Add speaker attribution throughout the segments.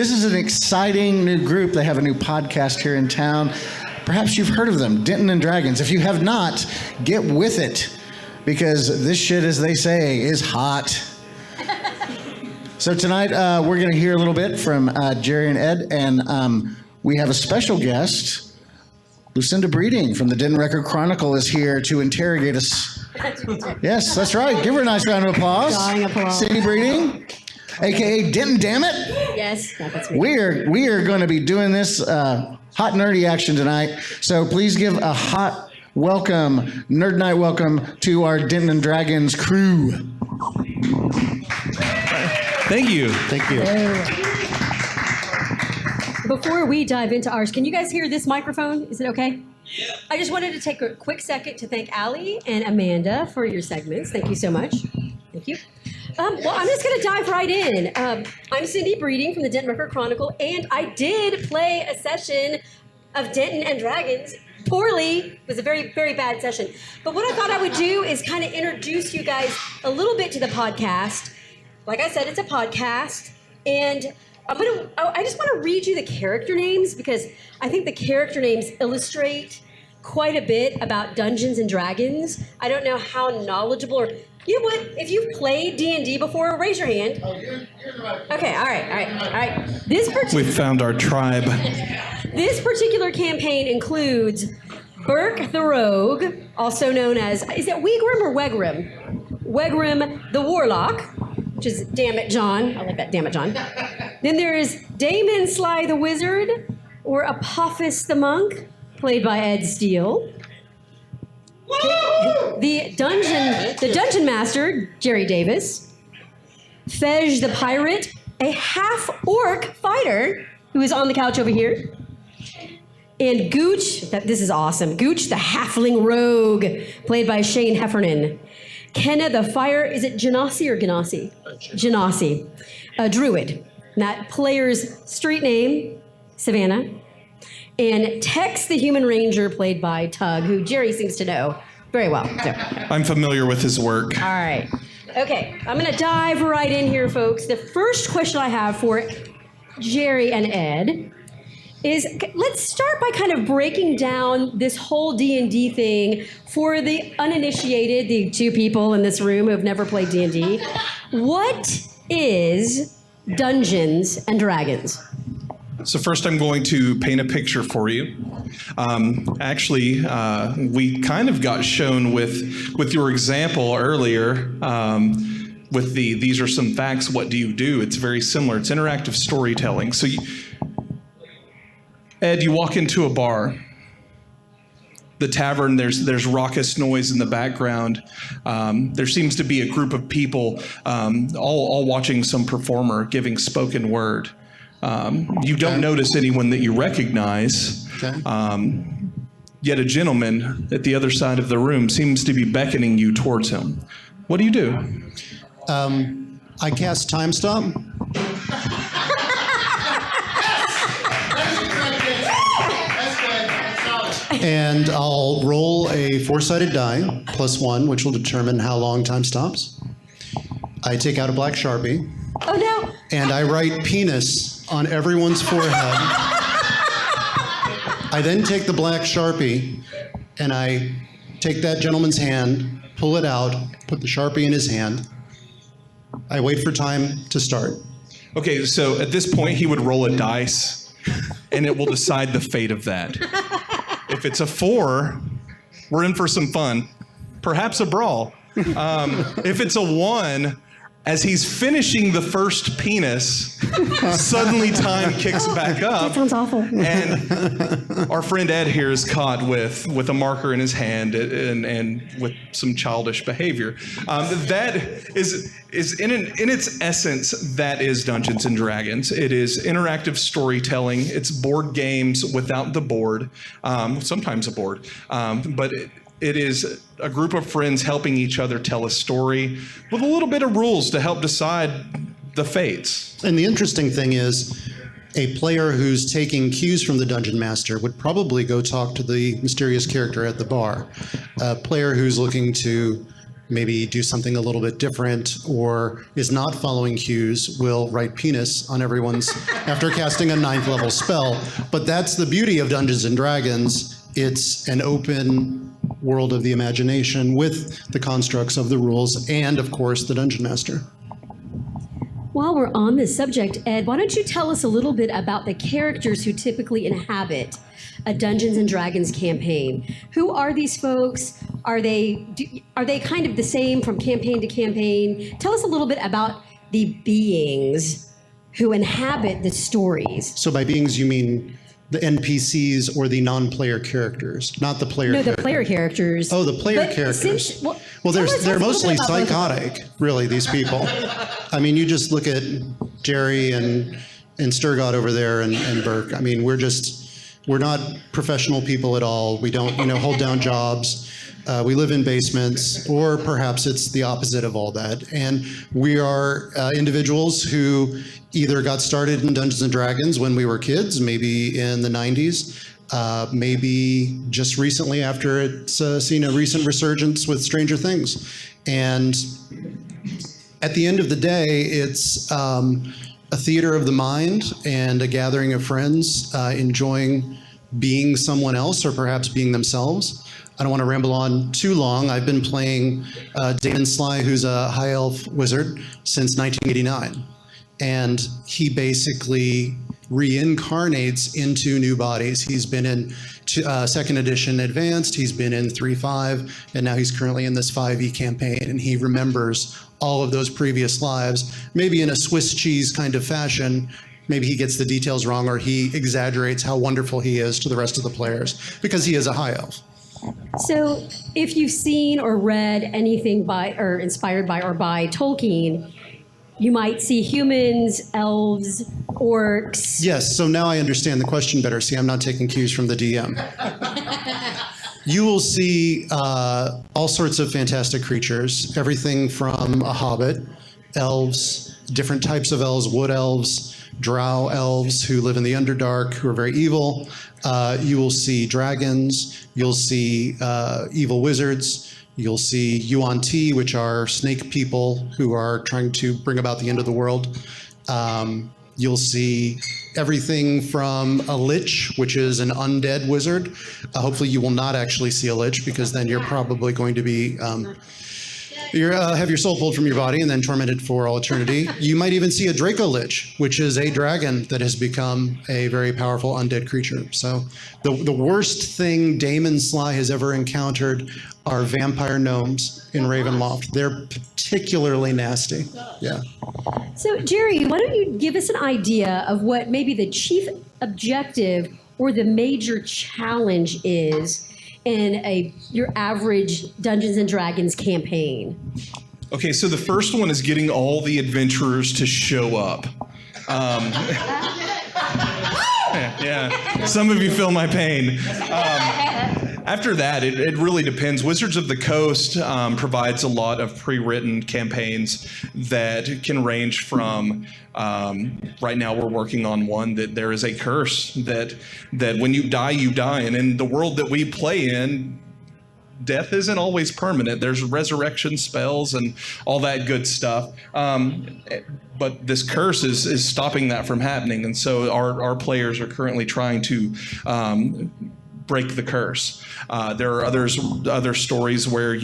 Speaker 1: This is an exciting new group. They have a new podcast here in town. Perhaps you've heard of them, Denton and Dragons. If you have not, get with it, because this shit, as they say, is hot. So tonight, we're going to hear a little bit from Jerry and Ed, and we have a special guest. Lucinda Breeding from the Denton Record Chronicle is here to interrogate us. Yes, that's right. Give her a nice round of applause. Cindy Breeding, a.k.a. Denton Dammit.
Speaker 2: Yes, that's me.
Speaker 1: We are going to be doing this hot nerdy action tonight, so please give a hot welcome, Nerd Night welcome to our Denton and Dragons crew.
Speaker 3: Thank you.
Speaker 1: Thank you.
Speaker 2: Before we dive into ours, can you guys hear this microphone? Is it okay? Yeah. I just wanted to take a quick second to thank Allie and Amanda for your segments. Thank you so much. Thank you. Well, I'm just going to dive right in. I'm Cindy Breeding from the Denton Record Chronicle, and I did play a session of Denton and Dragons. Poorly. It was a very, very bad session. But what I thought I would do is kind of introduce you guys a little bit to the podcast. Like I said, it's a podcast, and I just want to read you the character names, because I think the character names illustrate quite a bit about Dungeons and Dragons. I don't know how knowledgeable, or you know what? If you've played D&D before, raise your hand. Oh, you're right. Okay, all right.
Speaker 3: We've found our tribe.
Speaker 2: This particular campaign includes Burke the Rogue, also known as, is it Wegrim or Wegrim? Wegrim the Warlock, which is Damn It John. I like that, Damn It John. Then there's Damon Sly the Wizard, or Apophis the Monk, played by Ed Steele. The Dungeon Master, Jerry Davis. Fej the Pirate, a half-orc fighter, who is on the couch over here. And Gooch, this is awesome, Gooch the Halfling Rogue, played by Shane Heffernan. Kenna the Fire, is it Genasi or Ganassi? Genasi, a druid. And that player's street name, Savannah. And Tex the Human Ranger, played by Tug, who Jerry seems to know very well. So.
Speaker 3: I'm familiar with his work.
Speaker 2: All right. Okay, I'm going to dive right in here, folks. The first question I have for Jerry and Ed is, let's start by kind of breaking down this whole D&D thing for the uninitiated, the two people in this room who have never played D&D. What is Dungeons and Dragons?
Speaker 3: So first I'm going to paint a picture for you. We kind of got shown with your example earlier, with these are some facts, what do you do? It's very similar. It's interactive storytelling. So Ed, you walk into a bar. The tavern, there's raucous noise in the background. There seems to be a group of people all watching some performer giving spoken word. You don't notice anyone that you recognize. Yet a gentleman at the other side of the room seems to be beckoning you towards him. What do you do?
Speaker 4: I cast Time Stop. And I'll roll a four-sided die, +1, which will determine how long time stops. I take out a black Sharpie.
Speaker 2: Oh, no.
Speaker 4: And I write penis on everyone's forehead. I then take the black Sharpie and I take that gentleman's hand, pull it out, put the Sharpie in his hand. I wait for time to start.
Speaker 3: Okay, so at this point he would roll a dice and it will decide the fate of that. If it's a 4, we're in for some fun, perhaps a brawl. If it's a 1, as he's finishing the first penis, suddenly time kicks back up.
Speaker 2: That sounds awful.
Speaker 3: And our friend Ed here is caught with a marker in his hand and with some childish behavior. That is in its essence, that is Dungeons and Dragons. It is interactive storytelling. It's board games without the board, sometimes a board, but it is a group of friends helping each other tell a story with a little bit of rules to help decide the fates.
Speaker 4: And the interesting thing is, a player who's taking cues from the Dungeon Master would probably go talk to the mysterious character at the bar. A player who's looking to maybe do something a little bit different or is not following cues will write penis on everyone's after casting a 9th level spell. But that's the beauty of Dungeons and Dragons. It's an open world of the imagination with the constructs of the rules and, of course, the Dungeon Master.
Speaker 2: While we're on this subject, Ed, why don't you tell us a little bit about the characters who typically inhabit a Dungeons and Dragons campaign? Who are these folks? Are they kind of the same from campaign to campaign? Tell us a little bit about the beings who inhabit the stories.
Speaker 4: So by beings, you mean the NPCs or the non-player characters, not the player characters?
Speaker 2: No, the player characters.
Speaker 4: Oh, the player characters. Well, they're mostly psychotic, really, these people. I mean, you just look at Jerry and Sturgot over there and Burke. I mean, we're not professional people at all. We don't, hold down jobs. We live in basements, or perhaps it's the opposite of all that. And we are individuals who either got started in Dungeons and Dragons when we were kids, maybe in the 90s, maybe just recently after it's seen a recent resurgence with Stranger Things. And at the end of the day, it's a theater of the mind and a gathering of friends enjoying being someone else or perhaps being themselves. I don't want to ramble on too long. I've been playing Damon Sly, who's a high elf wizard, since 1989. And he basically reincarnates into new bodies. He's been in 2nd edition advanced, he's been in 3.5, and now he's currently in this 5e campaign, and he remembers all of those previous lives, maybe in a Swiss cheese kind of fashion. Maybe he gets the details wrong, or he exaggerates how wonderful he is to the rest of the players, because he is a high elf.
Speaker 2: So if you've seen or read anything by or inspired by or by Tolkien, you might see humans, elves, orcs.
Speaker 4: Yes, so now I understand the question better. See, I'm not taking cues from the DM. You will see all sorts of fantastic creatures, everything from a hobbit, elves, different types of elves, wood elves, drow elves who live in the Underdark, who are very evil. You will see dragons. You'll see evil wizards. You'll see Yuan-Ti, which are snake people who are trying to bring about the end of the world. You'll see everything from a lich, which is an undead wizard. Hopefully you will not actually see a lich, because then you're probably going to be have your soul pulled from your body and then tormented for all eternity. You might even see a Draco Lich, which is a dragon that has become a very powerful undead creature. So the worst thing Damon Sly has ever encountered are vampire gnomes in Ravenloft. They're particularly nasty. Yeah.
Speaker 2: So Jerry, why don't you give us an idea of what maybe the chief objective or the major challenge is in your average Dungeons and Dragons campaign?
Speaker 3: Okay, so the first one is getting all the adventurers to show up. Yeah, some of you feel my pain. After that, it really depends. Wizards of the Coast provides a lot of pre-written campaigns that can range from, right now we're working on one that there is a curse that when you die, you die. And in the world that we play in, death isn't always permanent. There's resurrection spells and all that good stuff. But this curse is stopping that from happening. And so our players are currently trying to break the curse. There are other stories where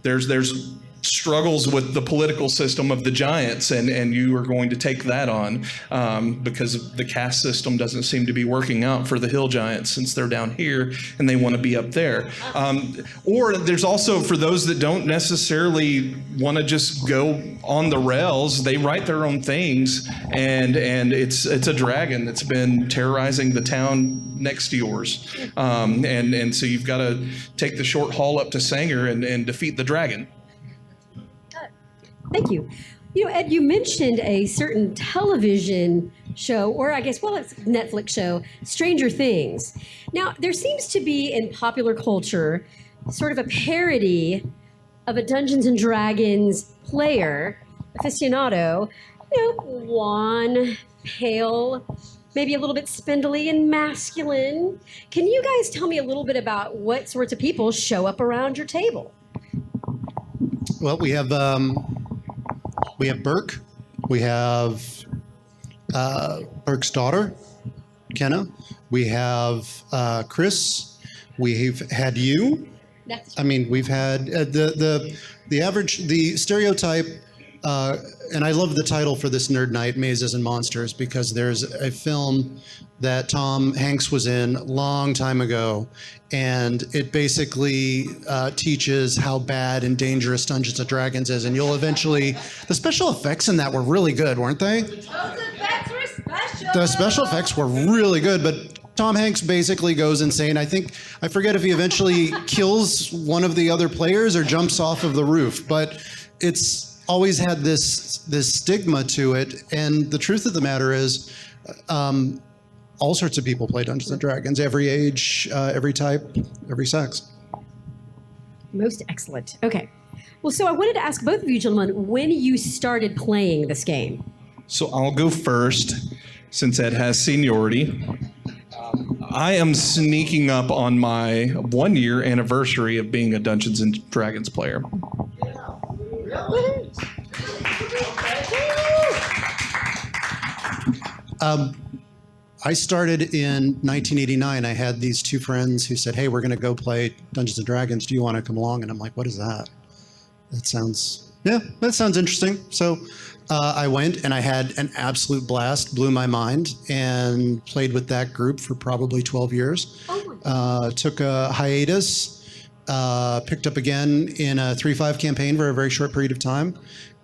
Speaker 3: there's struggles with the political system of the giants, and you are going to take that on because the caste system doesn't seem to be working out for the hill giants since they're down here and they want to be up there. Or there's also, for those that don't necessarily want to just go on the rails, they write their own things, and it's a dragon that's been terrorizing the town next to yours. And so you've got to take the short haul up to Sanger and defeat the dragon.
Speaker 2: Thank you. Ed, you mentioned a certain television show, or I guess, well, it's a Netflix show, Stranger Things. Now, there seems to be in popular culture sort of a parody of a Dungeons and Dragons player, aficionado, wan, pale, maybe a little bit spindly and masculine. Can you guys tell me a little bit about what sorts of people show up around your table?
Speaker 4: Well, we have Burke. We have Burke's daughter, Kenna. We have Chris. We've had you. I mean, we've had the stereotype, and I love the title for this nerd night, Mazes and Monsters, because there's a film that Tom Hanks was in a long time ago, and it basically teaches how bad and dangerous Dungeons and Dragons is, and you'll eventually, the special effects in that were really good, weren't they?
Speaker 5: Those effects were special.
Speaker 4: The special effects were really good, but Tom Hanks basically goes insane. I forget if he eventually kills one of the other players or jumps off of the roof, but it's always had this stigma to it. And the truth of the matter is, all sorts of people play Dungeons and Dragons, every age, every type, every sex.
Speaker 2: Most excellent. Okay. Well, so I wanted to ask both of you gentlemen when you started playing this game.
Speaker 3: So I'll go first, since Ed has seniority. I am sneaking up on my 1-year anniversary of being a Dungeons and Dragons player.
Speaker 4: I started in 1989. I had these two friends who said, "Hey, we're going to go play Dungeons and Dragons. Do you want to come along?" And I'm like, "What is that?" That sounds interesting. So I went and I had an absolute blast, blew my mind, and played with that group for probably 12 years. Took a hiatus, picked up again in a 3.5 campaign for a very short period of time.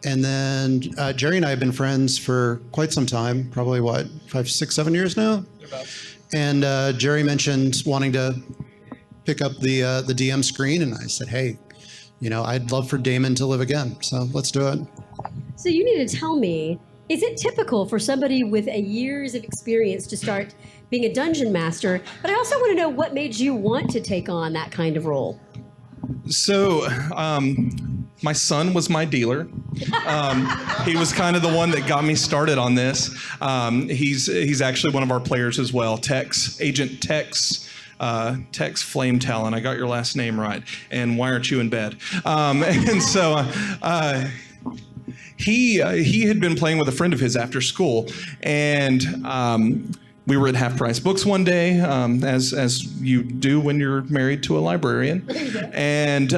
Speaker 4: And then Jerry and I have been friends for quite some time, probably 5, 6, 7 years now? And Jerry mentioned wanting to pick up the DM screen, and I said, "Hey, I'd love for Damon to live again, so let's do it."
Speaker 2: So you need to tell me, is it typical for somebody with a years of experience to start being a dungeon master? But I also want to know what made you want to take on that kind of role.
Speaker 3: So, my son was my dealer. He was kind of the one that got me started on this. He's actually one of our players as well, Agent Tex Flame Talon. I got your last name right. And why aren't you in bed? And so he had been playing with a friend of his after school, and we were at Half Price Books one day, as you do when you're married to a librarian. And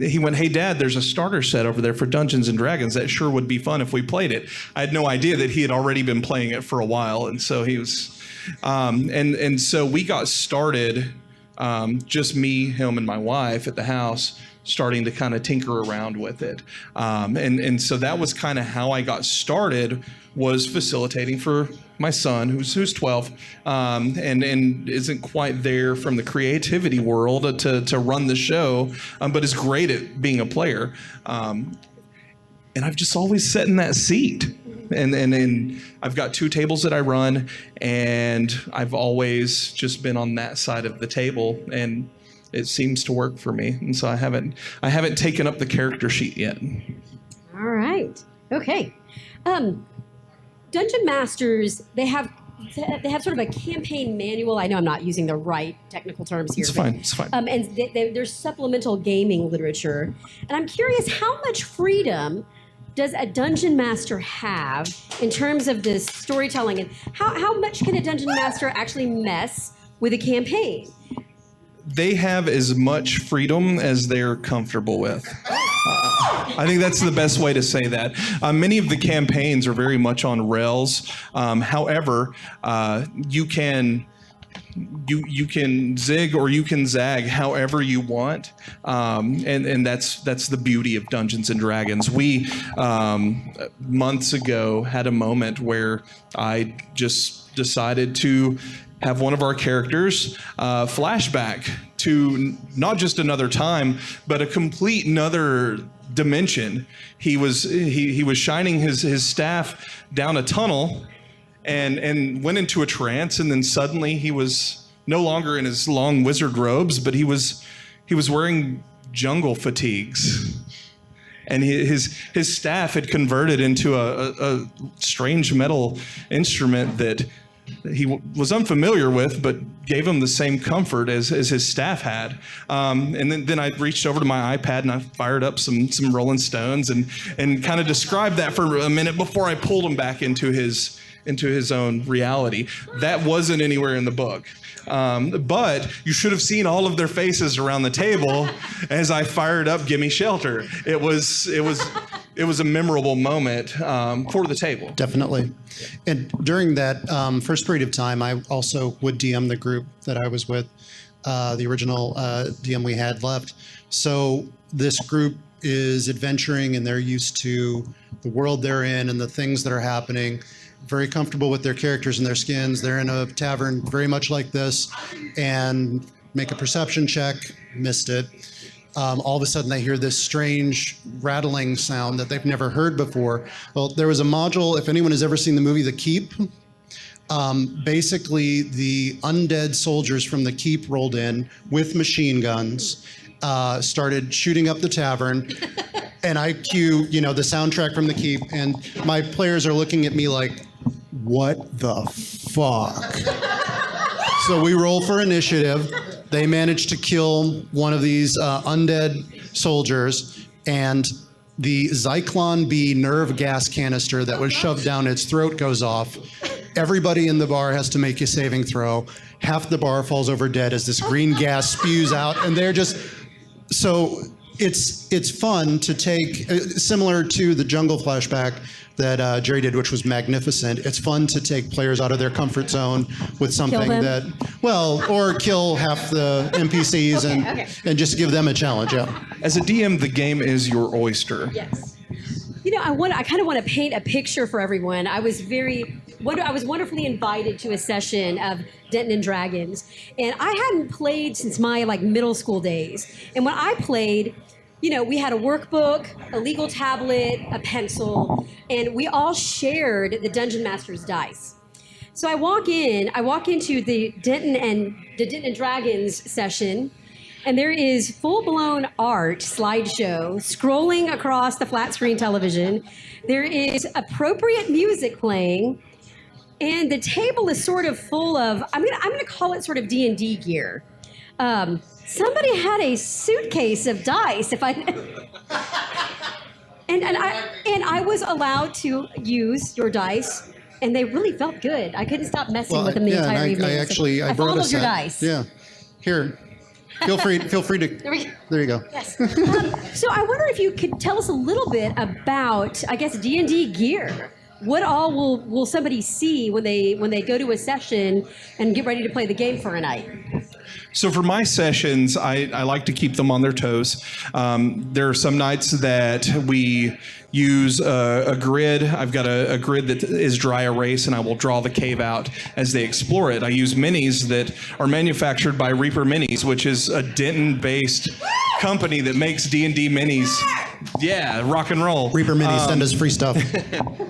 Speaker 3: he went, "Hey, Dad, there's a starter set over there for Dungeons and Dragons. That sure would be fun if we played it." I had no idea that he had already been playing it for a while, and so he was, and so we got started, just me, him, and my wife at the house, starting to kind of tinker around with it. And so that was kind of how I got started, was facilitating for my son, who's 12, and isn't quite there from the creativity world to run the show, but is great at being a player. And I've just always sat in that seat. And I've got 2 tables that I run, and I've always just been on that side of the table, and it seems to work for me. And so I haven't taken up the character sheet yet.
Speaker 2: All right. Okay. Dungeon Masters, they have sort of a campaign manual. I know I'm not using the right technical terms here.
Speaker 3: It's fine. It's fine.
Speaker 2: And there's supplemental gaming literature. And I'm curious, how much freedom does a dungeon master have in terms of this storytelling, and how much can a dungeon master actually mess with a campaign?
Speaker 3: They have as much freedom as they're comfortable with. I think that's the best way to say that. Many of the campaigns are very much on rails. However, you can zig or you can zag however you want, and that's the beauty of Dungeons and Dragons. We months ago had a moment where I just decided to have one of our characters flashback to not just another time, but a complete another dimension. He was shining his staff down a tunnel and went into a trance, and then suddenly he was no longer in his long wizard robes, but he was wearing jungle fatigues. And his staff had converted into a strange metal instrument that was unfamiliar with, but gave him the same comfort as his staff had. And then I reached over to my iPad and I fired up some Rolling Stones and kind of described that for a minute before I pulled him back into his own reality. That wasn't anywhere in the book. But you should have seen all of their faces around the table as I fired up Gimme Shelter. It was a memorable moment for the table.
Speaker 4: Definitely. And during that first period of time, I also would DM the group that I was with, the original DM we had left. So this group is adventuring and they're used to the world they're in and the things that are happening. Very comfortable with their characters and their skins. They're in a tavern very much like this and make a perception check, missed it. All of a sudden they hear this strange rattling sound that they've never heard before. Well, there was a module, if anyone has ever seen the movie The Keep, basically the undead soldiers from The Keep rolled in with machine guns, started shooting up the tavern, and I cue, the soundtrack from The Keep, and my players are looking at me like, what the fuck? So we roll for initiative. They manage to kill one of these undead soldiers, and the Zyklon B nerve gas canister that was shoved down its throat goes off. Everybody in the bar has to make a saving throw. Half the bar falls over dead as this green gas spews out, and they're just... So it's fun to take, similar to the jungle flashback that Jerry did, which was magnificent. It's fun to take players out of their comfort zone with something that, or kill half the NPCs and just give them a challenge. Yeah.
Speaker 3: As a DM, the game is your oyster.
Speaker 2: Yes. I kind of want to paint a picture for everyone. I was wonderfully invited to a session of Denton and Dragons, and I hadn't played since my middle school days. And when I played, we had a workbook, a legal tablet, a pencil, and we all shared the Dungeon Master's dice. So I walk into the Denton and Dragons session, and there is full-blown art slideshow scrolling across the flat screen television. There is appropriate music playing, and the table is sort of full of, I'm gonna call it sort of D&D gear. Somebody had a suitcase of dice. And I was allowed to use your dice, and they really felt good. I couldn't stop messing with them the entire evening.
Speaker 4: I brought
Speaker 2: followed your dice.
Speaker 4: Yeah, here. Feel free to. There you go.
Speaker 2: Yes. So I wonder if you could tell us a little bit about, I guess, D&D gear. What all will somebody see when they go to a session and get ready to play the game for a night?
Speaker 3: So for my sessions, I like to keep them on their toes. There are some nights that we use a grid. I've got a grid that is dry erase, and I will draw the cave out as they explore it. I use minis that are manufactured by Reaper Minis, which is a Denton-based company that makes D&D minis. Yeah, rock and roll.
Speaker 4: Reaper Minis, send us free stuff.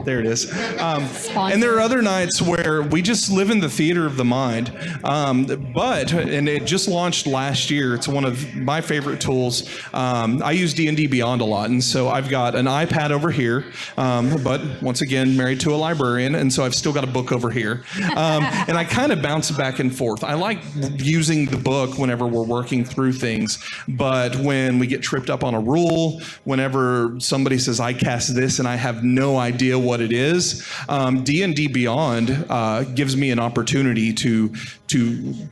Speaker 3: There it is. And there are other nights where we just live in the theater of the mind. And it just launched last year. It's one of my favorite tools. I use D&D Beyond a lot, and so I've got an iPad over here, but once again, married to a librarian, and so I've still got a book over here. And I kind of bounce back and forth. I like using the book whenever we're working through things, but when we get tripped up on a rule, whenever somebody says, I cast this and I have no idea what it is, D&D Beyond gives me an opportunity to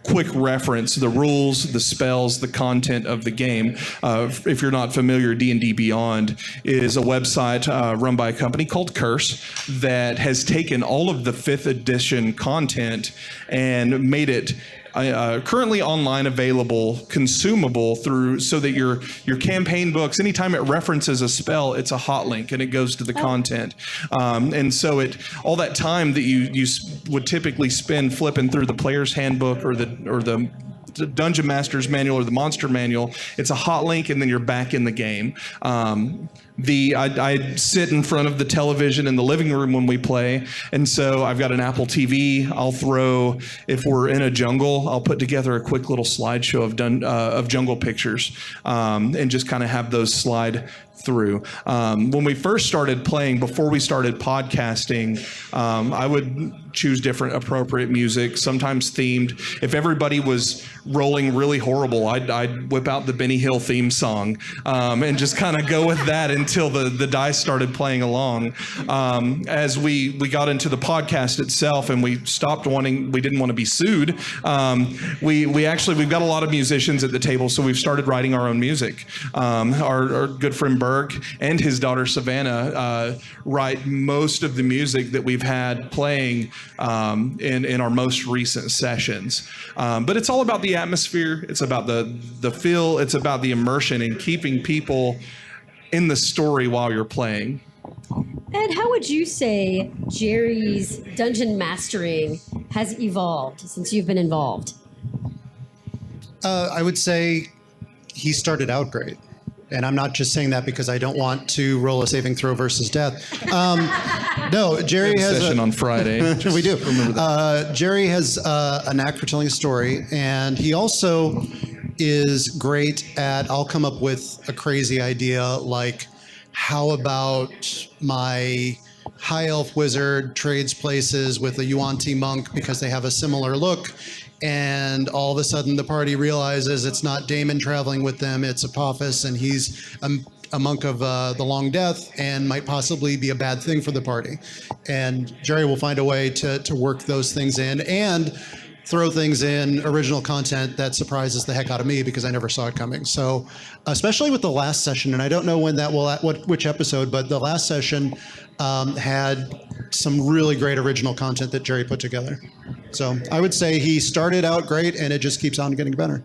Speaker 3: quick reference the rules, the spells, the content of the game. If you're not familiar, D&D Beyond is a website run by a company called Curse that has taken all of the 5th edition content and made it currently online available, consumable so that your campaign books, anytime it references a spell, it's a hot link and it goes to the content. And so all that time that you would typically spend flipping through the player's handbook or the Dungeon Master's manual or the Monster manual, it's a hot link and then you're back in the game. I sit in front of the television in the living room when we play, and so I've got an Apple TV. I'll throw, if we're in a jungle, I'll put together a quick little slideshow of jungle pictures, and just kind of have those slide through. When we first started playing, before we started podcasting, I would choose different appropriate music, sometimes themed. If everybody was rolling really horrible, I'd whip out the Benny Hill theme song, and just kind of go with that until the dice started playing along. As we got into the podcast itself and we didn't want to be sued, we've got a lot of musicians at the table, so we've started writing our own music. Our good friend Burke and his daughter Savannah write most of the music that we've had playing in our most recent sessions. But it's all about the atmosphere. It's about the feel. It's about the immersion and keeping people in the story while you're playing.
Speaker 2: Ed, how would you say Jerry's dungeon mastering has evolved since you've been involved?
Speaker 4: I would say he started out great. And I'm not just saying that because I don't want to roll a saving throw versus death. No, Jerry has
Speaker 3: session on Friday.
Speaker 4: We do.
Speaker 3: Remember that.
Speaker 4: Jerry has a knack for telling a story, and he also is great at, I'll come up with a crazy idea like, how about my high elf wizard trades places with a Yuan-Ti monk because they have a similar look, and all of a sudden the party realizes it's not Damon traveling with them, it's Apophis, and he's a monk of the Long Death and might possibly be a bad thing for the party. And Jerry will find a way to work those things in and throw things in, original content that surprises the heck out of me because I never saw it coming. So especially with the last session, and I don't know when that will, which episode, but the last session had some really great original content that Jerry put together. So I would say he started out great and it just keeps on getting better.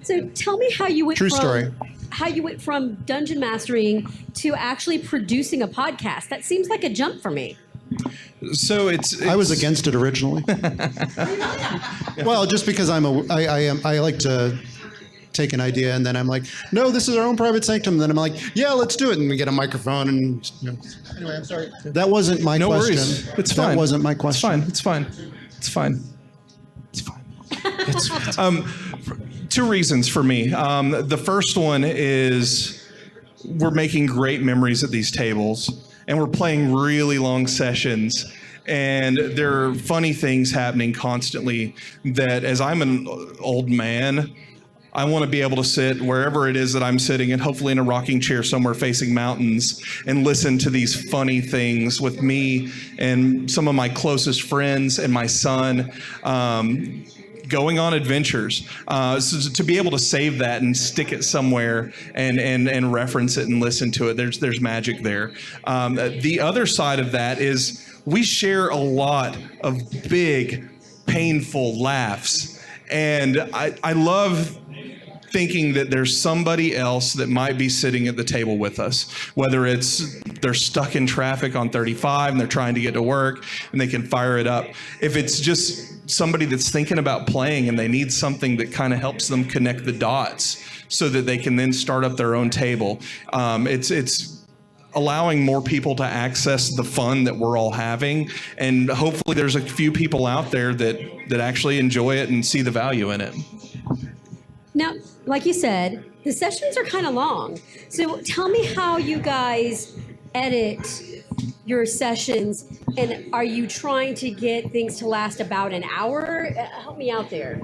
Speaker 2: So tell me how you went
Speaker 4: True story.
Speaker 2: How you went from dungeon mastering to actually producing a podcast. That seems like a jump for me.
Speaker 3: So it's
Speaker 4: I was against it originally. Well, just because I like to take an idea and then I'm like, no, this is our own private sanctum. And then I'm like, yeah, let's do it. And we get a microphone and anyway, I'm sorry. That wasn't my question.
Speaker 3: Worries. It's fine.
Speaker 4: That wasn't my question.
Speaker 3: It's fine. Two reasons for me. The first one is we're making great memories at these tables. And we're playing really long sessions, and there are funny things happening constantly that as I'm an old man, I want to be able to sit wherever it is that I'm sitting, and hopefully in a rocking chair somewhere facing mountains, and listen to these funny things with me and some of my closest friends and my son. Going on adventures, so to be able to save that and stick it somewhere and reference it and listen to it, there's magic there. The other side of that is we share a lot of big, painful laughs, and I love thinking that there's somebody else that might be sitting at the table with us, whether it's they're stuck in traffic on 35 and they're trying to get to work and they can fire it up. If it's just somebody that's thinking about playing and they need something that kind of helps them connect the dots so that they can then start up their own table. It's allowing more people to access the fun that we're all having, and hopefully there's a few people out there that actually enjoy it and see the value in it.
Speaker 2: Now, like you said, the sessions are kind of long. So tell me how you guys edit your sessions, and are you trying to get things to last about an hour? Help me out there.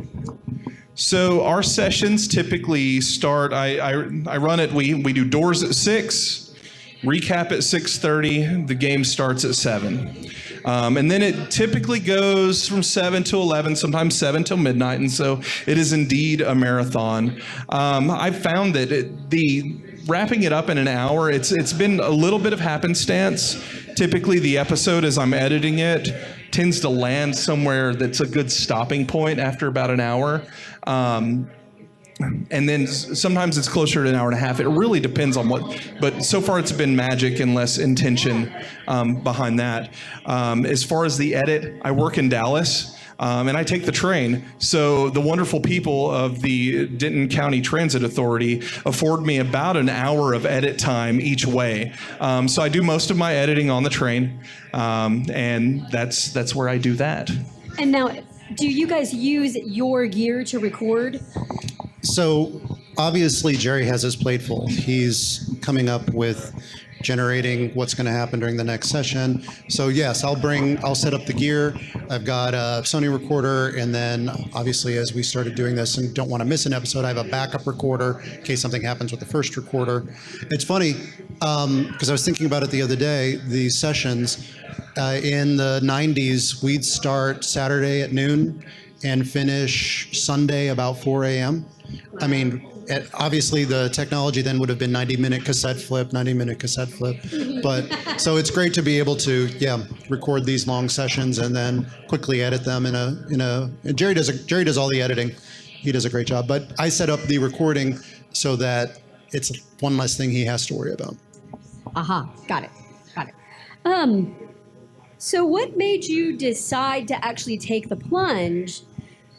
Speaker 3: So our sessions typically start, I run it, we do doors at 6, recap at 6:30, the game starts at 7. And then it typically goes from 7 to 11, sometimes 7 till midnight, and so it is indeed a marathon. I've found that wrapping it up in an hour, it's been a little bit of happenstance. Typically the episode, as I'm editing it, tends to land somewhere that's a good stopping point after about an hour. And then sometimes it's closer to an hour and a half. It really depends on but so far it's been magic and less intention behind that. As far as the edit, I work in Dallas. and I take the train. So the wonderful people of the Denton County Transit Authority afford me about an hour of edit time each way. So I do most of my editing on the train, and that's where I do that.
Speaker 2: And now, do you guys use your gear to record?
Speaker 4: So obviously Jerry has his plate full. He's coming up with generating what's going to happen during the next session. So yes, I'll set up the gear. I've got a Sony recorder, and then obviously as we started doing this and don't want to miss an episode, I have a backup recorder in case something happens with the first recorder. It's funny, because I was thinking about it the other day, these sessions, in the 90s, we'd start Saturday at noon and finish Sunday about 4 a.m. I mean, obviously the technology then would have been 90-minute cassette flip. But so it's great to be able to, record these long sessions and then quickly edit them and Jerry does all the editing. He does a great job. But I set up the recording so that it's one less thing he has to worry about.
Speaker 2: Aha, got it. So what made you decide to actually take the plunge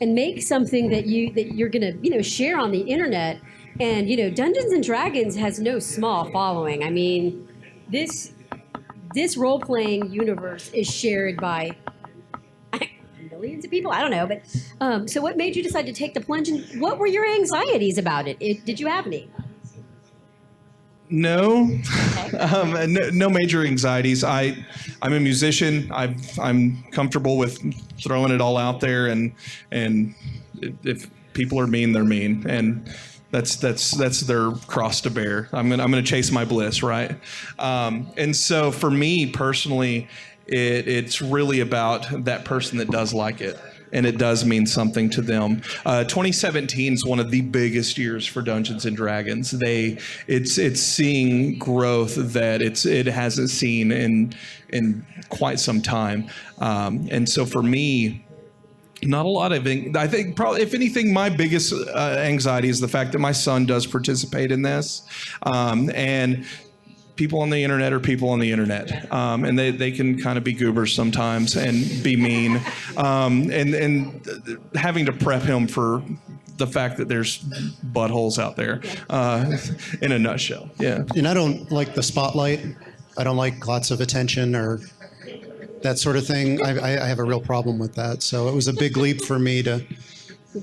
Speaker 2: and make something that you're gonna share on the internet? And Dungeons and Dragons has no small following. I mean, this role-playing universe is shared by millions of people. I don't know, but so what made you decide to take the plunge, and what were your anxieties about it? Did you have any?
Speaker 3: No,
Speaker 2: Okay.
Speaker 3: no major anxieties. I'm a musician. I'm comfortable with throwing it all out there, and if people are mean, they're mean, and that's their cross to bear. I'm gonna chase my bliss, right? And so for me personally, it's really about that person that does like it. And it does mean something to them. 2017 is one of the biggest years for Dungeons and Dragons. It's seeing growth that it hasn't seen in quite some time. And so for me, not a lot of I think probably, if anything, my biggest anxiety is the fact that my son does participate in this, and people on the internet are people on the internet, and they can kind of be goobers sometimes and be mean, and having to prep him for the fact that there's buttholes out there, in a nutshell. Yeah.
Speaker 4: And I don't like the spotlight. I don't like lots of attention or that sort of thing. I have a real problem with that. So it was a big leap for me to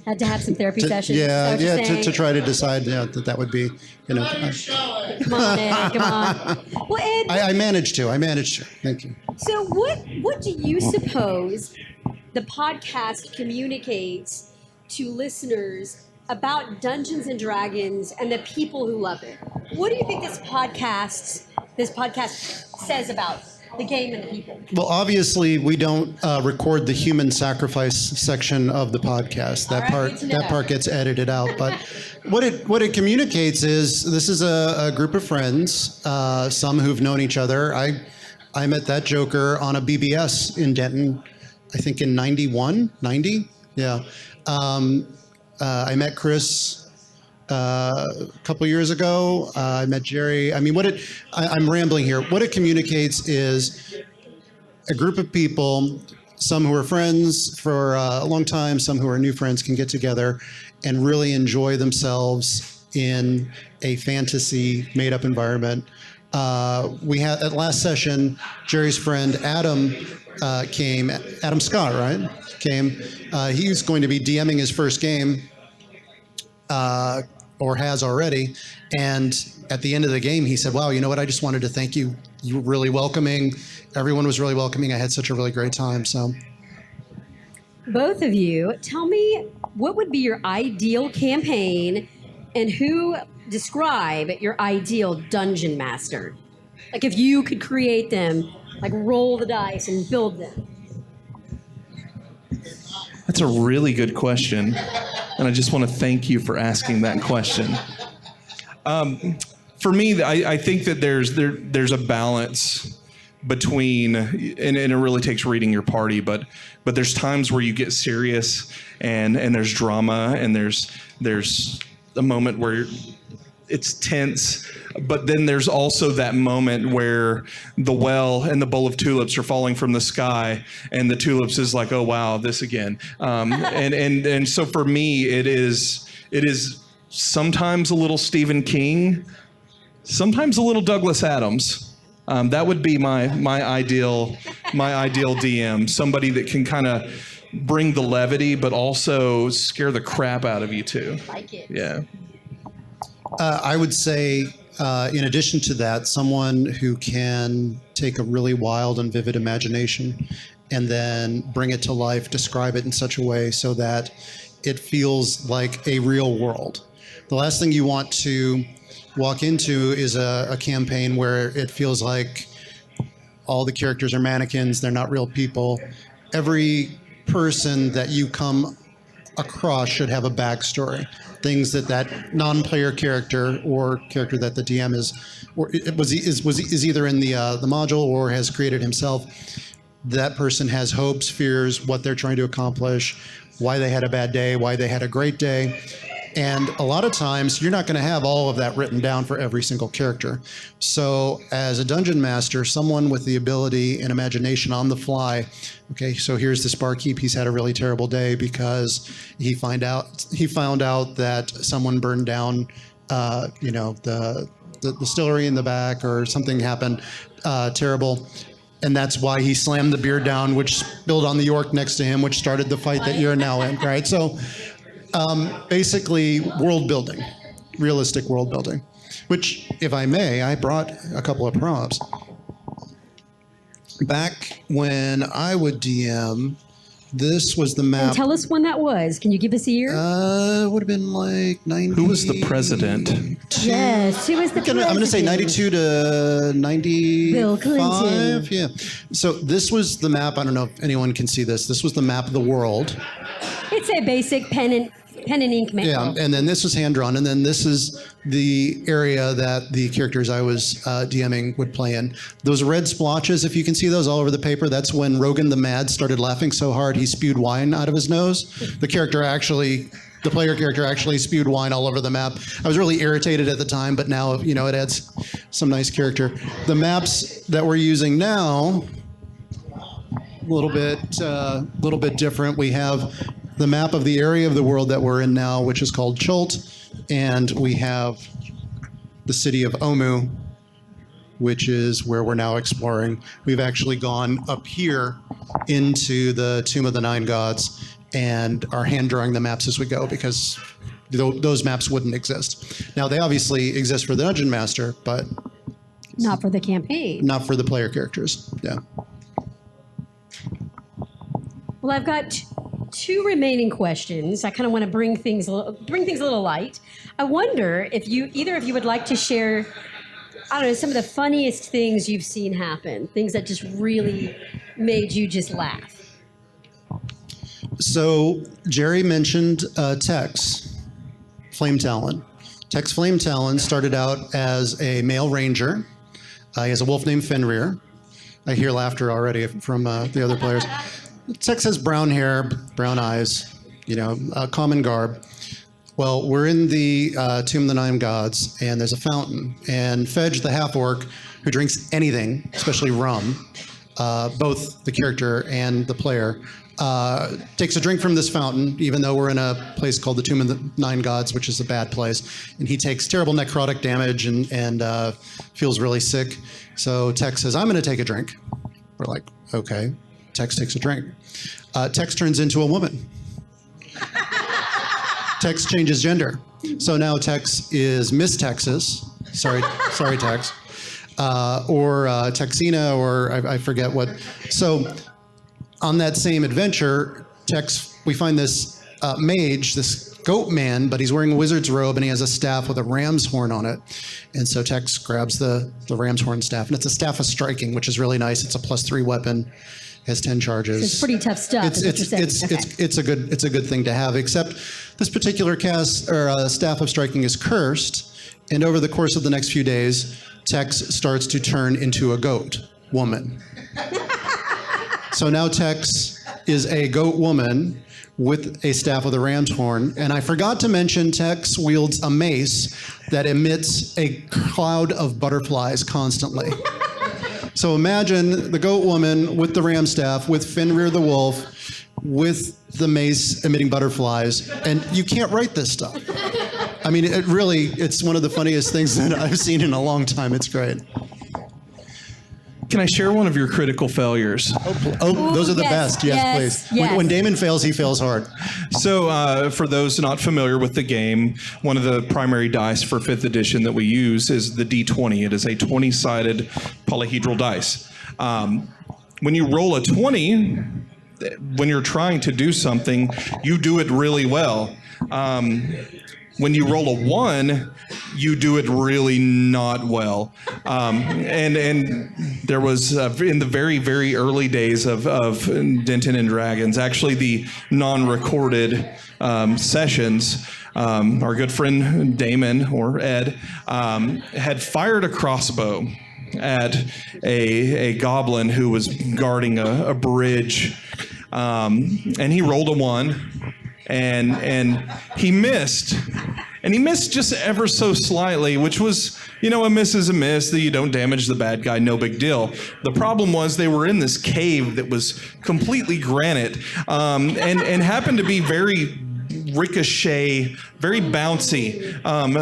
Speaker 2: Had to have some therapy sessions.
Speaker 4: to try to decide that would be,
Speaker 2: Come on, Ed, come on. Well, Ed,
Speaker 4: I managed to. Thank you.
Speaker 2: so what do you suppose the podcast communicates to listeners about Dungeons and Dragons and the people who love it? What do you think this podcast says about the game and the people?
Speaker 4: Well, obviously, we don't record the human sacrifice section of the podcast. That part gets edited out. But what it communicates is this is a group of friends, some who've known each other. I met that Joker on a BBS in Denton, I think in 90. Yeah. I met Chris a couple years ago. I met Jerry. I mean, I'm rambling here. What it communicates is a group of people, some who are friends for a long time, some who are new friends, can get together and really enjoy themselves in a fantasy made-up environment. We had at last session, Jerry's friend Adam came. Adam Scott, right? Came. He's going to be DMing his first game. Or has already. And at the end of the game, he said, wow, you know what? I just wanted to thank you. You were really welcoming. Everyone was really welcoming. I had such a really great time. So,
Speaker 2: Both of you, tell me, what would be your ideal campaign, and describe your ideal dungeon master? Like, if you could create them, like roll the dice and build them.
Speaker 3: That's a really good question, and I just want to thank you for asking that question. For me, I think that there's a balance between, and it really takes reading your party, but there's times where you get serious, and there's drama, and there's a moment where it's tense, but then there's also that moment where the well and the bowl of tulips are falling from the sky, and the tulips is like, oh wow, this again. And so for me, it is sometimes a little Stephen King, sometimes a little Douglas Adams. That would be my ideal DM, somebody that can kind of bring the levity, but also scare the crap out of you too.
Speaker 2: Like it.
Speaker 3: Yeah.
Speaker 4: I would say, in addition to that, someone who can take a really wild and vivid imagination and then bring it to life, describe it in such a way so that it feels like a real world. The last thing you want to walk into is a campaign where it feels like all the characters are mannequins, they're not real people. Every person that you come across should have a backstory. Things that non-player character or character that the DM is either in the module or has created himself. That person has hopes, fears, what they're trying to accomplish, why they had a bad day, why they had a great day. And a lot of times you're not going to have all of that written down for every single character. So as a dungeon master, someone with the ability and imagination on the fly, okay, so here's this barkeep, he's had a really terrible day because he found out that someone burned down the distillery in the back, or something happened terrible. And that's why he slammed the beer down, which spilled on the orc next to him, which started the fight that you're now in, right? So basically world building, realistic world building, which, if I may, I brought a couple of prompts. Back when I would DM, this was the map.
Speaker 2: And tell us when that was. Can you give us a year?
Speaker 4: It would have been like 90.
Speaker 3: Who was the president?
Speaker 2: Yes, who was the president?
Speaker 4: I'm going to say 92 to 95.
Speaker 2: Bill Clinton.
Speaker 4: Yeah. So this was the map. I don't know if anyone can see this. This was the map of the world.
Speaker 2: It's a basic pen and ink map.
Speaker 4: Yeah, and then this was hand drawn, and then this is the area that the characters I was DMing would play in. Those red splotches, if you can see those all over the paper, that's when Rogan the Mad started laughing so hard he spewed wine out of his nose. The player character actually spewed wine all over the map. I was really irritated at the time, but now it adds some nice character. The maps that we're using now, a little bit different. We have the map of the area of the world that we're in now, which is called Chult, and we have the city of Omu, which is where we're now exploring. We've actually gone up here into the Tomb of the Nine Gods and are hand drawing the maps as we go, because those maps wouldn't exist. Now, they obviously exist for the Dungeon Master, but
Speaker 2: not for the campaign.
Speaker 4: Not for the player characters. Yeah.
Speaker 2: Well, I've got two remaining questions. I kind of want to bring things a little light. I wonder if either of you would like to share, I don't know, some of the funniest things you've seen happen, things that just really made you just laugh.
Speaker 4: So Jerry mentioned Tex Flame Talon. Tex Flame Talon started out as a male ranger. He has a wolf named Fenrir. I hear laughter already from the other players. Tex has brown hair, brown eyes, common garb. Well, we're in the Tomb of the Nine Gods, and there's a fountain. And Fedge, the half-orc, who drinks anything, especially rum, both the character and the player, takes a drink from this fountain, even though we're in a place called the Tomb of the Nine Gods, which is a bad place. And he takes terrible necrotic damage and feels really sick. So Tex says, I'm going to take a drink. We're like, okay. Tex takes a drink. Tex turns into a woman. Tex changes gender. So now Tex is Miss Texas. Sorry, Tex. Or Texina, or I forget what. So on that same adventure, we find this mage, this goat man, but he's wearing a wizard's robe and he has a staff with a ram's horn on it. And so Tex grabs the ram's horn staff, and it's a staff of striking, which is really nice. It's a +3 weapon. Has 10 charges.
Speaker 2: So it's pretty tough stuff.
Speaker 4: It's a good thing to have. Except this particular staff of striking is cursed, and over the course of the next few days, Tex starts to turn into a goat woman. So now Tex is a goat woman with a staff with a ram's horn. And I forgot to mention Tex wields a mace that emits a cloud of butterflies constantly. So imagine the goat woman with the ram staff, with Fenrir the wolf, with the mace emitting butterflies, and you can't write this stuff. I mean, it's one of the funniest things that I've seen in a long time. It's great.
Speaker 3: Can I share one of your critical failures?
Speaker 4: Those are the best. Yes, please.
Speaker 2: Yes.
Speaker 4: When Damon fails, he fails hard.
Speaker 3: So for those not familiar with the game, one of the primary dice for 5th edition that we use is the D20. It is a 20-sided polyhedral dice. When you roll a 20, when you're trying to do something, you do it really well. When you roll a 1, you do it really not well. And there was, in the very, very early days of Denton and Dragons, actually the non-recorded sessions, our good friend Damon, or Ed, had fired a crossbow at a goblin who was guarding a bridge. And he rolled a 1. And he missed. And he missed just ever so slightly, which was, a miss is a miss, that you don't damage the bad guy, no big deal. The problem was they were in this cave that was completely granite, and happened to be very ricochet, very bouncy.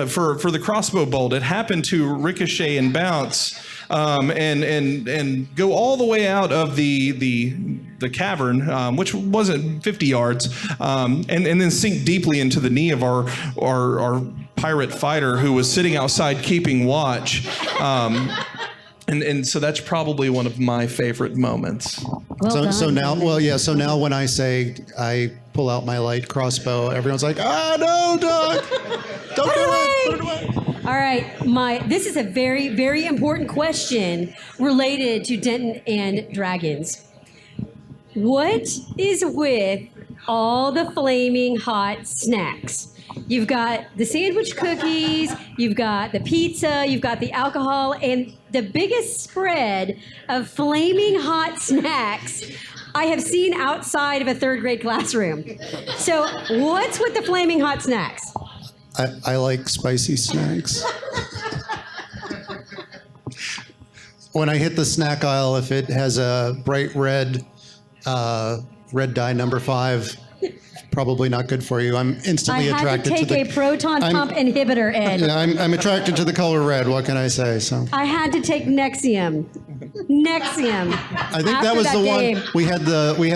Speaker 3: For the crossbow bolt, it happened to ricochet and bounce, and go all the way out of the cavern, which wasn't 50 yards, and then sink deeply into the knee of our pirate fighter who was sitting outside keeping watch. And so that's probably one of my favorite moments.
Speaker 4: So now when I say I pull out my light crossbow, everyone's like, no, Doug, don't do it. Put it away.
Speaker 2: All right, this is a very, very important question related to Denton and Dragons. What is with all the flaming hot snacks? You've got the sandwich cookies, you've got the pizza, you've got the alcohol, and the biggest spread of flaming hot snacks I have seen outside of a 3rd grade classroom. So what's with the flaming hot snacks?
Speaker 4: I like spicy snacks. When I hit the snack aisle, if it has a bright red dye number 5, probably not good for you. I'm instantly attracted to
Speaker 2: I had to take a proton pump inhibitor, Ed.
Speaker 4: I'm attracted to the color red. What can I say? So
Speaker 2: I had to take Nexium.
Speaker 4: I think that was the one. We had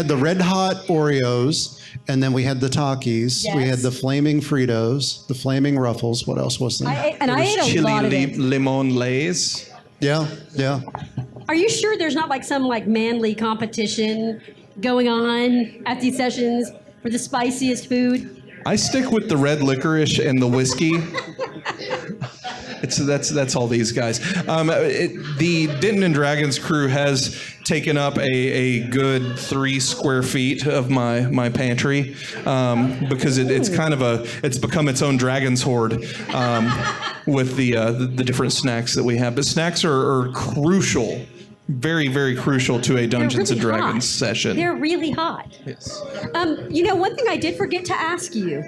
Speaker 4: the red hot Oreos, and then we had the Takis.
Speaker 2: Yes.
Speaker 4: We had the flaming Fritos, the flaming Ruffles. What else was there?
Speaker 2: I ate a lot of it.
Speaker 3: Limon Lays.
Speaker 4: Yeah.
Speaker 2: Are you sure there's not some manly competition going on at these sessions for the spiciest food?
Speaker 3: I stick with the red licorice and the whiskey. That's all these guys. The Denton and Dragons crew has taken up a good 3 square feet of my pantry, because it's become its own dragon's hoard, with the different snacks that we have. But snacks are crucial. Very, very crucial to a Dungeons and Dragons session.
Speaker 2: They're really hot.
Speaker 3: Yes.
Speaker 2: One thing I did forget to ask you,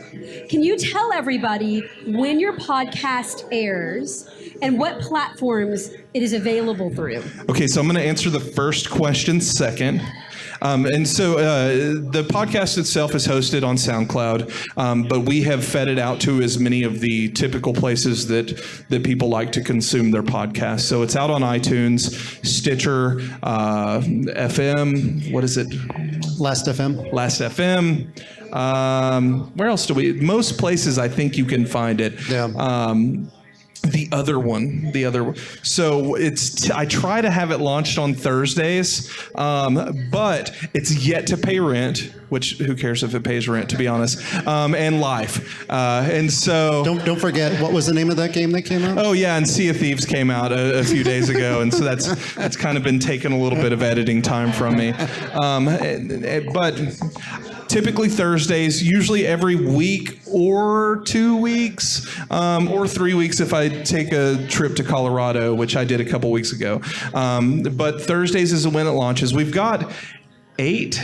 Speaker 2: can you tell everybody when your podcast airs and what platforms it is available through?
Speaker 3: Okay, so I'm going to answer the first question second. The podcast itself is hosted on SoundCloud, but we have fed it out to as many of the typical places that people like to consume their podcasts. So it's out on iTunes, Stitcher, FM. What is it?
Speaker 4: Last FM.
Speaker 3: Last FM. Where else do we? Most places I think you can find it.
Speaker 4: Yeah.
Speaker 3: The other one. So I try to have it launched on Thursdays, but it's yet to pay rent, which who cares if it pays rent, to be honest, and live. And so...
Speaker 4: Don't forget, what was the name of that game that came out?
Speaker 3: Oh, yeah, and Sea of Thieves came out a few days ago, and so that's kind of been taking a little bit of editing time from me. But typically Thursdays, usually every week or 2 weeks, or 3 weeks if I take a trip to Colorado, which I did a couple weeks ago. But Thursdays is when it launches. We've got 8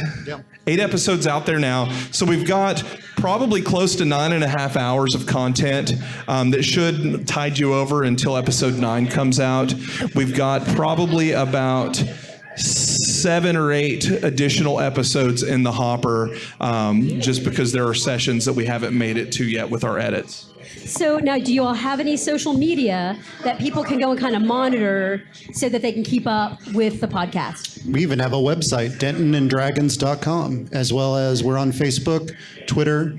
Speaker 3: 8 episodes out there now. So we've got probably close to 9.5 hours of content that should tide you over until episode 9 comes out. We've got probably about 7 or 8 additional episodes in the hopper, just because there are sessions that we haven't made it to yet with our edits.
Speaker 2: So now, do you all have any social media that people can go and kind of monitor so that they can keep up with the podcast?
Speaker 4: We even have a website, dentonanddragons.com, as well as we're on Facebook, Twitter.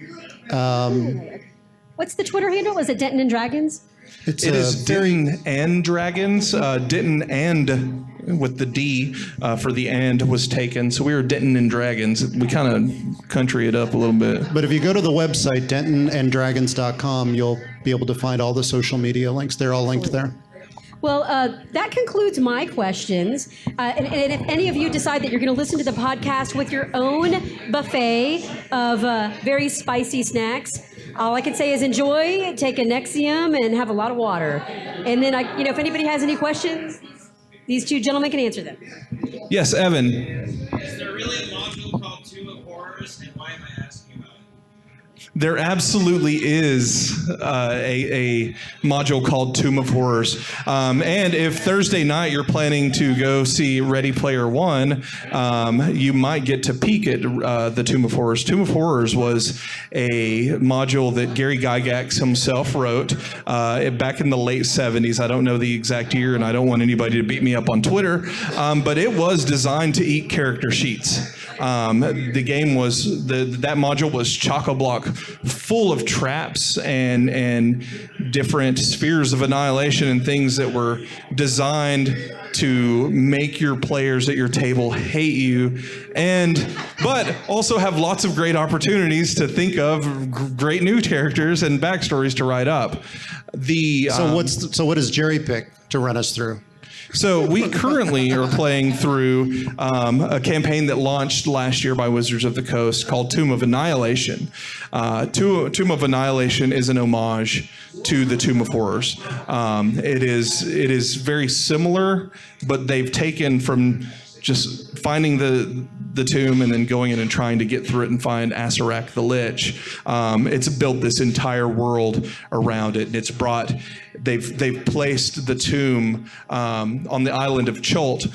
Speaker 2: What's the Twitter handle? Is it Denton and Dragons?
Speaker 3: It is Denton and Dragons. Denton and with the D for the and was taken. So we were Denton and Dragons. We kind of country it up a little bit.
Speaker 4: But if you go to the website, dentonanddragons.com, you'll be able to find all the social media links. They're all linked there.
Speaker 2: Well, that concludes my questions. And if any of you decide that you're going to listen to the podcast with your own buffet of very spicy snacks, all I can say is enjoy, take a Nexium, and have a lot of water. And then, if anybody has any questions, these two gentlemen can answer them.
Speaker 3: Yes, Evan.
Speaker 6: Is there really a module called Tomb of Horrors, and why am I asking about it?
Speaker 3: There absolutely is a module called Tomb of Horrors. And if Thursday night you're planning to go see Ready Player One, you might get to peek at the Tomb of Horrors. Tomb of Horrors was a module that Gary Gygax himself wrote back in the late 70s. I don't know the exact year, and I don't want anybody to beat me up on Twitter, but it was designed to eat character sheets. The game was, that module was chock-a-block full of traps and different spheres of annihilation and things that were designed to make your players at your table hate you, but also have lots of great opportunities to think of great new characters and backstories to write up.
Speaker 4: So what does Jerry pick to run us through?
Speaker 3: So we currently are playing through a campaign that launched last year by Wizards of the Coast called Tomb of Annihilation. Tomb of Annihilation is an homage to the Tomb of Horrors. It is very similar, but they've taken from just finding the tomb and then going in and trying to get through it and find Asarak the Lich. It's built this entire world around it, and it's brought. They've placed the tomb on the island of Chult,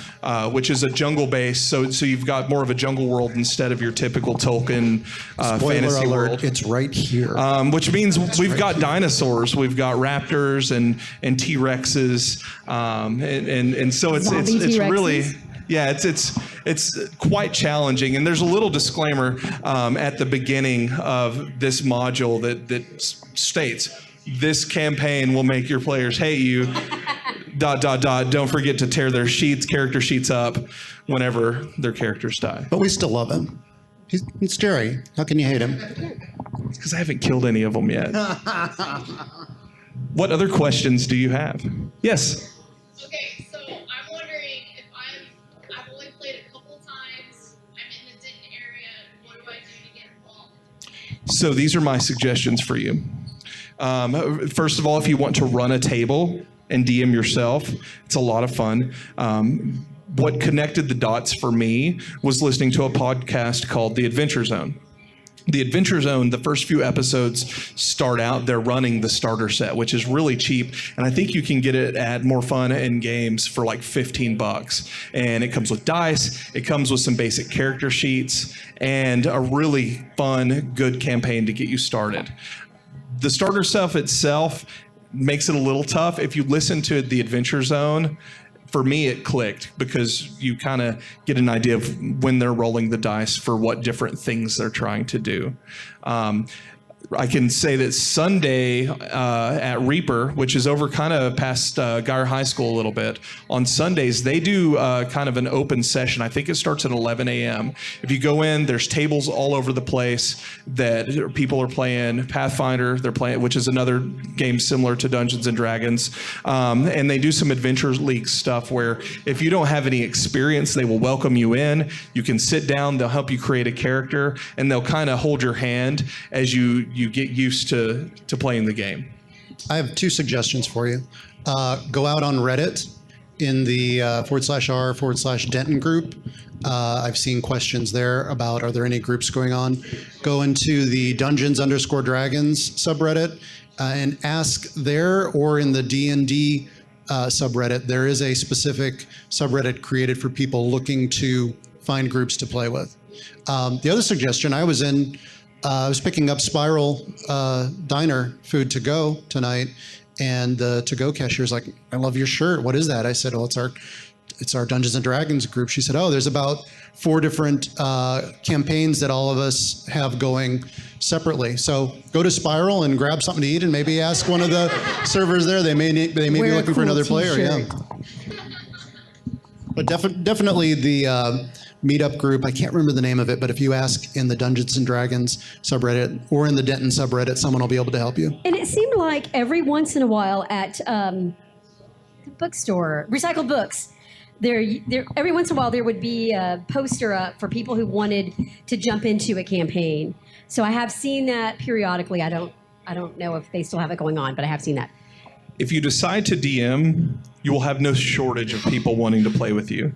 Speaker 3: which is a jungle base. So you've got more of a jungle world instead of your typical Tolkien fantasy
Speaker 4: alert,
Speaker 3: world.
Speaker 4: it's right here.
Speaker 3: Which means we've got dinosaurs, we've got raptors and T-Rexes, and so it's really. Yeah, it's quite challenging, and there's a little disclaimer at the beginning of this module that states this campaign will make your players hate you. ... Don't forget to tear their character sheets up whenever their characters die.
Speaker 4: But we still love him. It's Jerry. How can you hate him?
Speaker 3: It's because I haven't killed any of them yet. What other questions do you have? Yes.
Speaker 7: Okay, so I'm wondering if I've only played a couple times, I'm in the Denton area, what do I do to get involved?
Speaker 3: So these are my suggestions for you. First of all, if you want to run a table and DM yourself, it's a lot of fun. What connected the dots for me was listening to a podcast called The Adventure Zone. The Adventure Zone, the first few episodes start out, they're running the starter set, which is really cheap. And I think you can get it at More Fun and Games for like $15. And it comes with dice, it comes with some basic character sheets, and a really fun, good campaign to get you started. The starter stuff itself makes it a little tough. If you listen to The Adventure Zone, for me, it clicked because you kind of get an idea of when they're rolling the dice for what different things they're trying to do. I can say that Sunday at Reaper, which is over kind of past Geyer High School a little bit, on Sundays, they do kind of an open session. I think it starts at 11 a.m. If you go in, there's tables all over the place that people are playing Pathfinder, they're playing, which is another game similar to Dungeons and Dragons. And they do some Adventure League stuff where if you don't have any experience, they will welcome you in. You can sit down, they'll help you create a character, and they'll kind of hold your hand as you get used to playing the game.
Speaker 4: I have 2 suggestions for you. Go out on Reddit in the /r/Denton group. I've seen questions there about, are there any groups going on? Go into the Dungeons_Dragons subreddit and ask there, or in the D&D subreddit. There is a specific subreddit created for people looking to find groups to play with. The other suggestion, I was picking up Spiral Diner food to go tonight, and the to-go cashier's like, I love your shirt. What is that? I said, well, it's our Dungeons and Dragons group. She said, oh, there's about 4 different campaigns that all of us have going separately. So go to Spiral and grab something to eat, and maybe ask one of the servers there. They may be
Speaker 2: Wear a
Speaker 4: looking for
Speaker 2: cool
Speaker 4: another player.
Speaker 2: t-shirt.
Speaker 4: Yeah. But definitely the meetup group, I can't remember the name of it, but if you ask in the Dungeons and Dragons subreddit or in the Denton subreddit, someone will be able to help you.
Speaker 2: And it seemed like every once in a while at the bookstore, Recycled Books, there every once in a while there would be a poster up for people who wanted to jump into a campaign. So I have seen that periodically. I don't know if they still have it going on, but I have seen that.
Speaker 3: If you decide to DM, you will have no shortage of people wanting to play with you.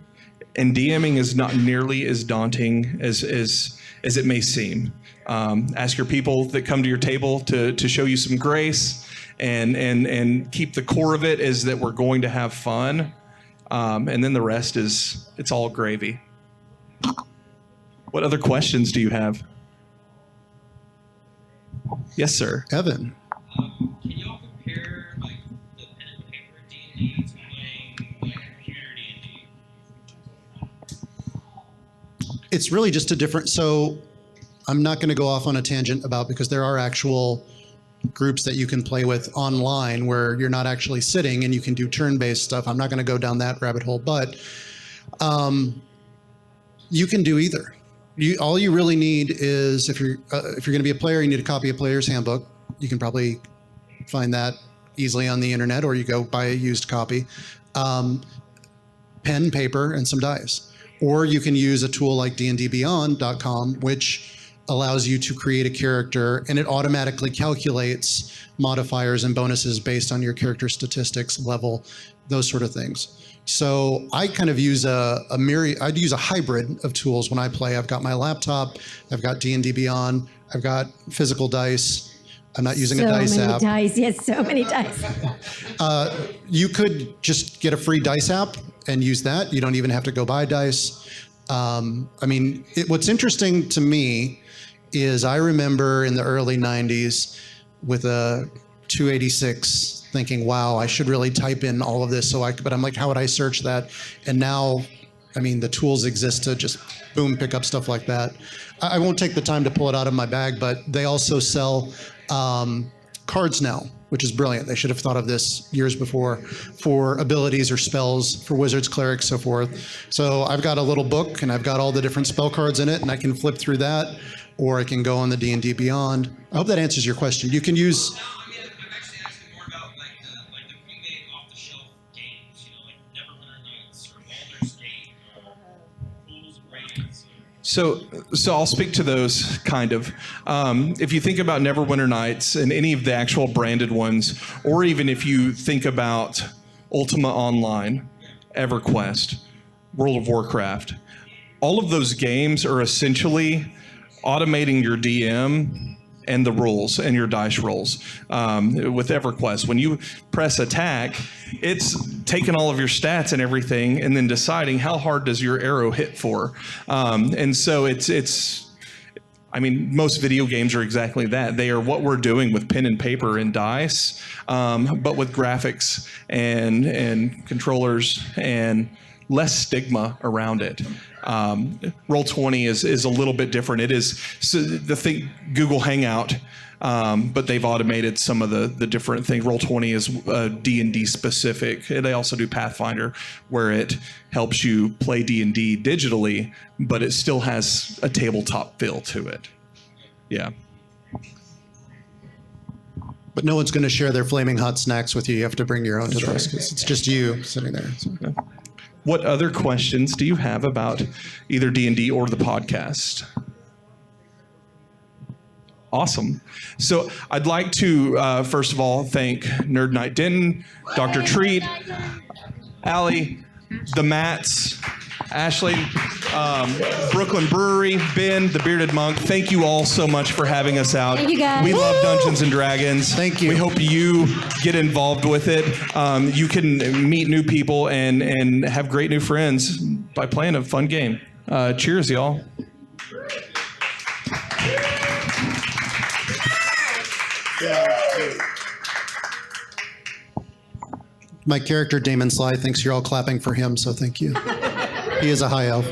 Speaker 3: And DMing is not nearly as daunting as it may seem. Ask your people that come to your table to show you some grace, and keep the core of it is that we're going to have fun. And then the rest it's all gravy. What other questions do you have? Yes, sir.
Speaker 4: Evan.
Speaker 6: Can y'all compare like the pen and paper D&D to playing like computer D&D?
Speaker 4: It's really just a different, so I'm not going to go off on a tangent about, because there are actual groups that you can play with online where you're not actually sitting and you can do turn-based stuff. I'm not going to go down that rabbit hole, but you can do either. All you really need is, if you're going to be a player, you need a copy of Player's Handbook. You can probably find that easily on the internet, or you go buy a used copy. Pen, paper, and some dice. Or you can use a tool like dndbeyond.com, which allows you to create a character, and it automatically calculates modifiers and bonuses based on your character statistics level, those sort of things. So I kind of use I'd use a hybrid of tools when I play. I've got my laptop, I've got D&D Beyond, I've got physical dice. I'm not using a dice app.
Speaker 2: So many dice, yes, so many dice.
Speaker 4: You could just get a free dice app and use that. You don't even have to go buy dice. What's interesting to me is I remember in the early 90s with a 286 thinking, wow, I should really type in all of this. But I'm like, how would I search that? And now, the tools exist to just boom, pick up stuff like that. I won't take the time to pull it out of my bag, but they also sell cards now, which is brilliant. They should have thought of this years before, for abilities or spells for wizards, clerics, so forth. So I've got a little book and I've got all the different spell cards in it, and I can flip through that, or I can go on the D&D Beyond. I hope that answers your question. You can use...
Speaker 6: No, I'm actually asking more about like the pre-made off-the-shelf games, like Neverwinter Nights or Baldur's Gate, Fools and Raids.
Speaker 3: So I'll speak to those kind of. If you think about Neverwinter Nights and any of the actual branded ones, or even if you think about Ultima Online, EverQuest, World of Warcraft, all of those games are essentially automating your DM and the rules and your dice rolls. With EverQuest, when you press attack, it's taking all of your stats and everything and then deciding how hard does your arrow hit for. And so most video games are exactly that. They are what we're doing with pen and paper and dice, but with graphics and controllers and less stigma around it. Roll20 is a little bit different. It is the thing, Google Hangout, but they've automated some of the different things. Roll20 is D&D specific. They also do Pathfinder, where it helps you play D&D digitally, but it still has a tabletop feel to it. Yeah.
Speaker 4: But no one's going to share their flaming hot snacks with you. You have to bring your own to this, because it's just you sitting there. So.
Speaker 3: What other questions do you have about either D&D or the podcast? Awesome. So I'd like to, first of all, thank Nerd Night Denton, Dr. Treat. Allie, the Mats, Ashley, Brooklyn Brewery, Ben, the Bearded Monk. Thank you all so much for having us out.
Speaker 2: Thank you, guys.
Speaker 3: We love Dungeons and Dragons.
Speaker 4: Thank you.
Speaker 3: We hope you get involved with it. You can meet new people and have great new friends by playing a fun game. Cheers, y'all.
Speaker 4: My character, Damon Sly, thinks you're all clapping for him, so thank you. He is a high elf.